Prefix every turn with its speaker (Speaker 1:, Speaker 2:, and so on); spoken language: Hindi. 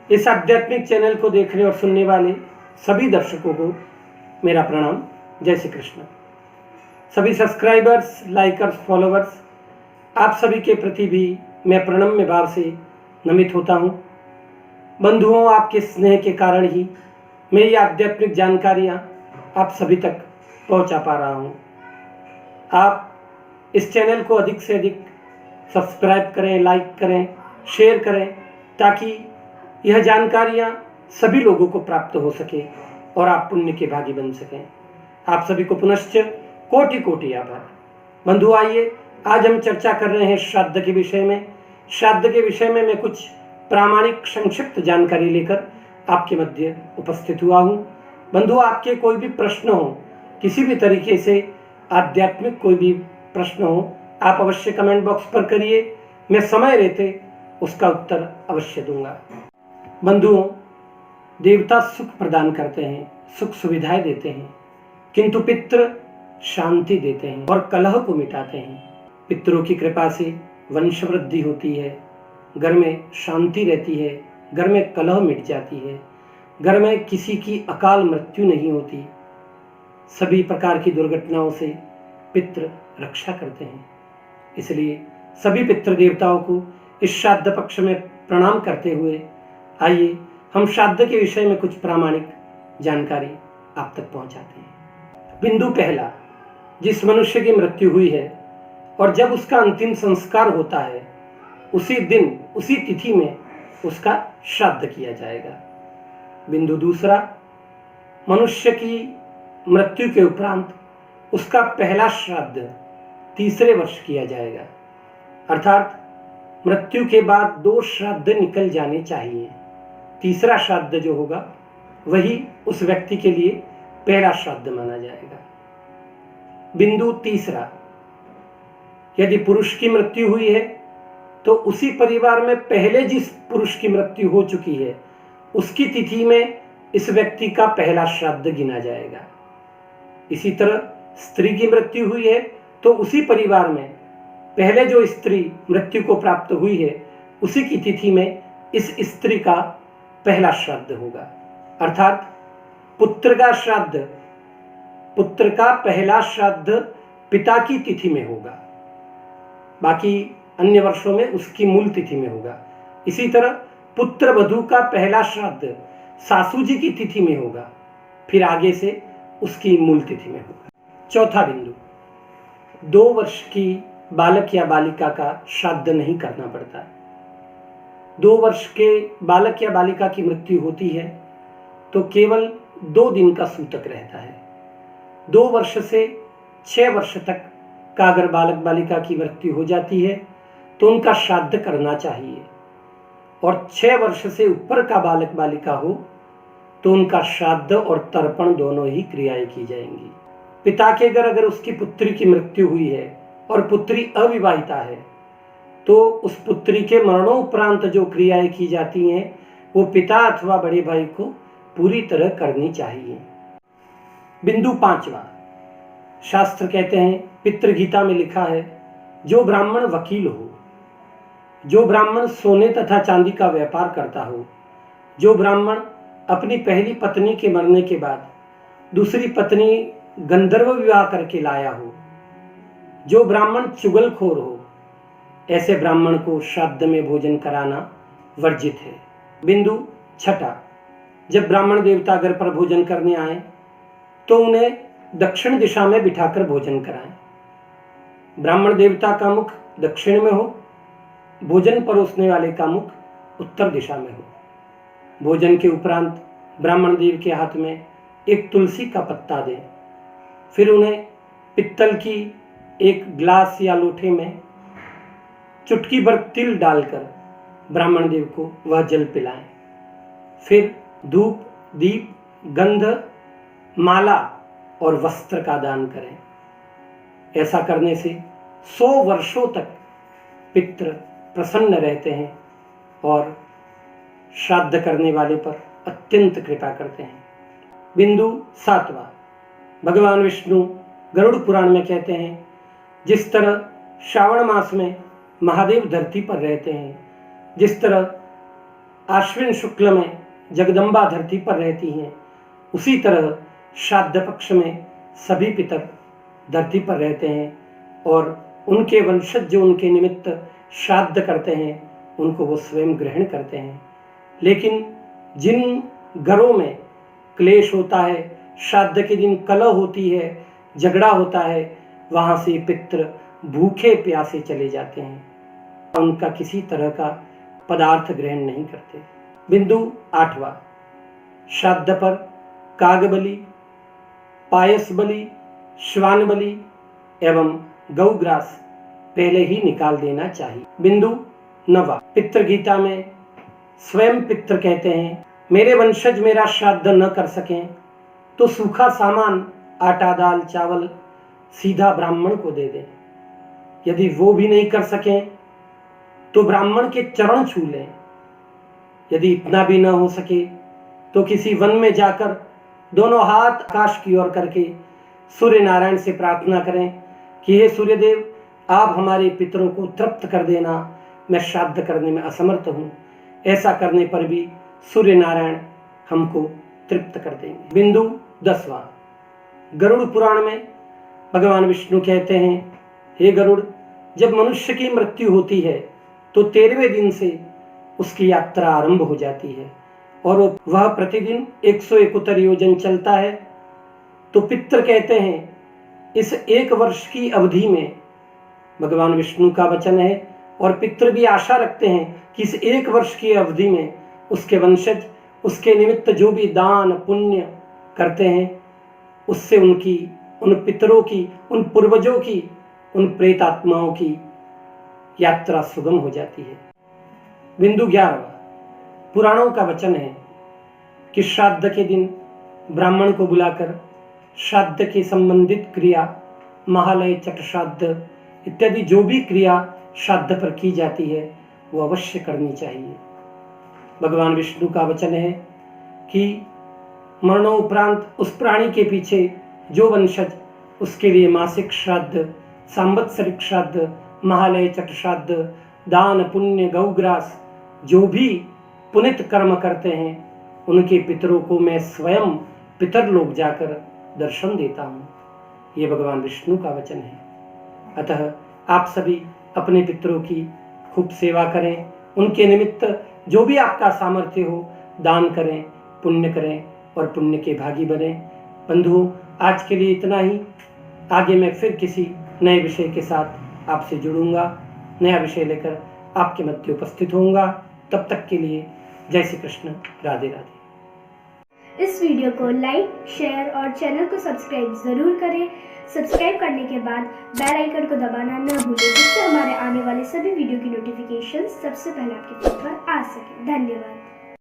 Speaker 1: इस आध्यात्मिक चैनल को देखने और सुनने वाले सभी दर्शकों को मेरा प्रणाम। जय श्री कृष्ण। सभी सब्सक्राइबर्स, लाइकर्स, फॉलोवर्स, आप सभी के प्रति भी मैं प्रणम्य भाव से नमित होता हूँ। बंधुओं, आपके स्नेह के कारण ही मैं ये आध्यात्मिक जानकारियाँ आप सभी तक पहुँचा पा रहा हूँ। आप इस चैनल को अधिक से अधिक सब्सक्राइब करें, लाइक करें, शेयर करें, ताकि यह जानकारियाँ सभी लोगों को प्राप्त हो सके और आप पुण्य के भागी बन सकें। आप सभी को पुनश्च कोटि कोटि आभार। बंधु, आइए आज हम चर्चा कर रहे हैं श्राद्ध के विषय में। श्राद्ध के विषय में मैं कुछ प्रामाणिक संक्षिप्त जानकारी लेकर आपके मध्य उपस्थित हुआ हूँ। बंधु, आपके कोई भी प्रश्न हो, किसी भी तरीके से आध्यात्मिक कोई भी प्रश्न हो, आप अवश्य कमेंट बॉक्स पर करिए। मैं समय रहते उसका उत्तर अवश्य दूंगा। बंधुओं, देवता सुख प्रदान करते हैं, सुख सुविधाएं देते हैं, किंतु पितृ शांति देते हैं और कलह को मिटाते हैं। पितरों की कृपा से वंश वृद्धि होती है, घर में शांति रहती है, घर में कलह मिट जाती है, घर में किसी की अकाल मृत्यु नहीं होती। सभी प्रकार की दुर्घटनाओं से पितृ रक्षा करते हैं। इसलिए सभी पितृ देवताओं को इस श्राद्ध पक्ष में प्रणाम करते हुए आइए हम श्राद्ध के विषय में कुछ प्रामाणिक जानकारी आप तक पहुंचाते हैं। बिंदु पहला, जिस मनुष्य की मृत्यु हुई है और जब उसका अंतिम संस्कार होता है, उसी दिन उसी तिथि में उसका श्राद्ध किया जाएगा। बिंदु दूसरा, मनुष्य की मृत्यु के उपरांत उसका पहला श्राद्ध तीसरे वर्ष किया जाएगा। अर्थात मृत्यु के बाद 2 श्राद्ध निकल जाने चाहिए। तीसरा श्राद्ध जो होगा वही उस व्यक्ति के लिए पहला श्राद्ध माना जाएगा। बिंदु तीसरा, यदि पुरुष की मृत्यु हुई है तो उसी परिवार में पहले जिस पुरुष की मृत्यु हो चुकी है उसकी तिथि में इस व्यक्ति का पहला श्राद्ध गिना जाएगा। इसी तरह स्त्री की मृत्यु हुई है तो उसी परिवार में पहले जो स्त्री मृत्यु को प्राप्त हुई है उसी की तिथि में इस स्त्री का पहला श्राद्ध होगा। अर्थात पुत्र का पहला श्राद्ध पिता की तिथि में होगा, बाकी अन्य वर्षों में उसकी मूल तिथि में होगा। इसी तरह पुत्र वधू का पहला श्राद्ध सासू जी की तिथि में होगा, फिर आगे से उसकी मूल तिथि में होगा। चौथा बिंदु, 2 वर्ष की बालक या बालिका का श्राद्ध नहीं करना पड़ता। 2 वर्ष के बालक या बालिका की मृत्यु होती है तो केवल 2 दिन का सूतक रहता है। 2 वर्ष से 6 वर्ष तक का अगर बालक बालिका की मृत्यु हो जाती है तो उनका श्राद्ध करना चाहिए, और 6 वर्ष से ऊपर का बालक बालिका हो तो उनका श्राद्ध और तर्पण दोनों ही क्रियाएं की जाएंगी। पिता के घर अगर उसकी पुत्री की मृत्यु हुई है और पुत्री अविवाहिता है तो उस पुत्री के मरणोपरांत जो क्रियाएं की जाती हैं वो पिता अथवा बड़े भाई को पूरी तरह करनी चाहिए। बिंदु 5वां, शास्त्र कहते हैं, पितृ गीता में लिखा है, जो ब्राह्मण वकील हो, जो ब्राह्मण सोने तथा चांदी का व्यापार करता हो, जो ब्राह्मण अपनी पहली पत्नी के मरने के बाद दूसरी पत्नी गंधर्व विवाह करके लाया हो, जो ब्राह्मण चुगलखोर हो, ऐसे ब्राह्मण को श्राद्ध में भोजन कराना वर्जित है। बिंदु 6, जब ब्राह्मण देवता घर पर भोजन करने आए तो उन्हें दक्षिण दिशा में बिठाकर भोजन कराएं। ब्राह्मण देवता का मुख दक्षिण में हो, भोजन परोसने वाले का मुख उत्तर दिशा में हो। भोजन के उपरांत ब्राह्मण देव के हाथ में एक तुलसी का पत्ता दें, फिर उन्हें पित्तल की एक ग्लास या लोटे में चुटकी भर तिल डालकर ब्राह्मण देव को वह जल पिलाएं। फिर धूप, दीप, गंध, माला और वस्त्र का दान करें। ऐसा करने से 100 वर्षों तक पितृ प्रसन्न रहते हैं और श्राद्ध करने वाले पर अत्यंत कृपा करते हैं। बिंदु 7वां, भगवान विष्णु गरुड़ पुराण में कहते हैं, जिस तरह श्रावण मास में महादेव धरती पर रहते हैं, जिस तरह आश्विन शुक्ल में जगदम्बा धरती पर रहती हैं, उसी तरह श्राद्ध पक्ष में सभी पितर धरती पर रहते हैं और उनके वंशज जो उनके निमित्त श्राद्ध करते हैं उनको वो स्वयं ग्रहण करते हैं। लेकिन जिन घरों में क्लेश होता है, श्राद्ध के दिन कलह होती है, झगड़ा होता है, वहाँ से पितृ भूखे प्यासे चले जाते हैं, उनका किसी तरह का पदार्थ ग्रहण नहीं करते। बिंदु 8वां, श्राद्ध पर काग बलि, पायस बलि, श्वान बलि एवं गौग्रास पहले ही निकाल देना चाहिए। बिंदु 9वां, पितृ गीता में स्वयं पितृ कहते हैं, मेरे वंशज मेरा श्राद्ध न कर सकें तो सूखा सामान आटा दाल चावल सीधा ब्राह्मण को दे दें। यदि वो भी नहीं कर सकें तो ब्राह्मण के चरण छू लें। यदि इतना भी न हो सके तो किसी वन में जाकर दोनों हाथ आकाश की ओर करके सूर्य नारायण से प्रार्थना करें कि हे सूर्यदेव, आप हमारे पितरों को तृप्त कर देना, मैं श्राद्ध करने में असमर्थ हूँ। ऐसा करने पर भी सूर्य नारायण हमको तृप्त कर देंगे। बिंदु 10वां, गरुड़ पुराण में भगवान विष्णु कहते हैं, हे गरुड़, जब मनुष्य की मृत्यु होती है तो 13वें दिन से उसकी यात्रा आरंभ हो जाती है और वह प्रतिदिन 171 योजन चलता है। तो पितृ कहते हैं, इस 1 वर्ष की अवधि में, भगवान विष्णु का वचन है और पितृ भी आशा रखते हैं कि इस 1 वर्ष की अवधि में उसके वंशज उसके निमित्त जो भी दान पुण्य करते हैं उससे उनकी, उन पितरों की, उन पूर्वजों की, उन प्रेतात्माओं की यात्रा सुगम हो जाती है। बिंदु 11वां, पुराणों का वचन है कि श्राद्ध के दिन ब्राह्मण को बुलाकर श्राद्ध के संबंधित क्रिया, महालय, चट श्राद्ध इत्यादि जो भी क्रिया श्राद्ध पर की जाती है वो अवश्य करनी चाहिए। भगवान विष्णु का वचन है कि मरणोपरांत उस प्राणी के पीछे जो वंशज उसके लिए मासिक श्राद्ध, सांवत्सरिक श्राद्ध, महालय, चट श्राद्ध, दान पुण्य, गौग्रास जो भी पुनित कर्म करते हैं उनके पितरों को मैं स्वयं पितर लोग जाकर दर्शन देता हूँ। ये भगवान विष्णु का वचन है। अतः आप सभी अपने पितरों की खूब सेवा करें, उनके निमित्त जो भी आपका सामर्थ्य हो दान करें, पुण्य करें और पुण्य के भागी बने। बंधुओं, आज के लिए इतना ही। आगे मैं फिर किसी नए विषय के साथ आपसे जुड़ूंगा, नया विषय लेकर आपके मध्य उपस्थित होऊंगा। तब तक के लिए जय श्री कृष्ण, राधे राधे।
Speaker 2: इस वीडियो को लाइक, शेयर और चैनल को सब्सक्राइब जरूर करें। सब्सक्राइब करने के बाद बेल आइकन को दबाना न भूलें, जिससे हमारे आने वाले सभी वीडियो की नोटिफिकेशन सबसे पहले आपके फोन पर आ सके। धन्यवाद।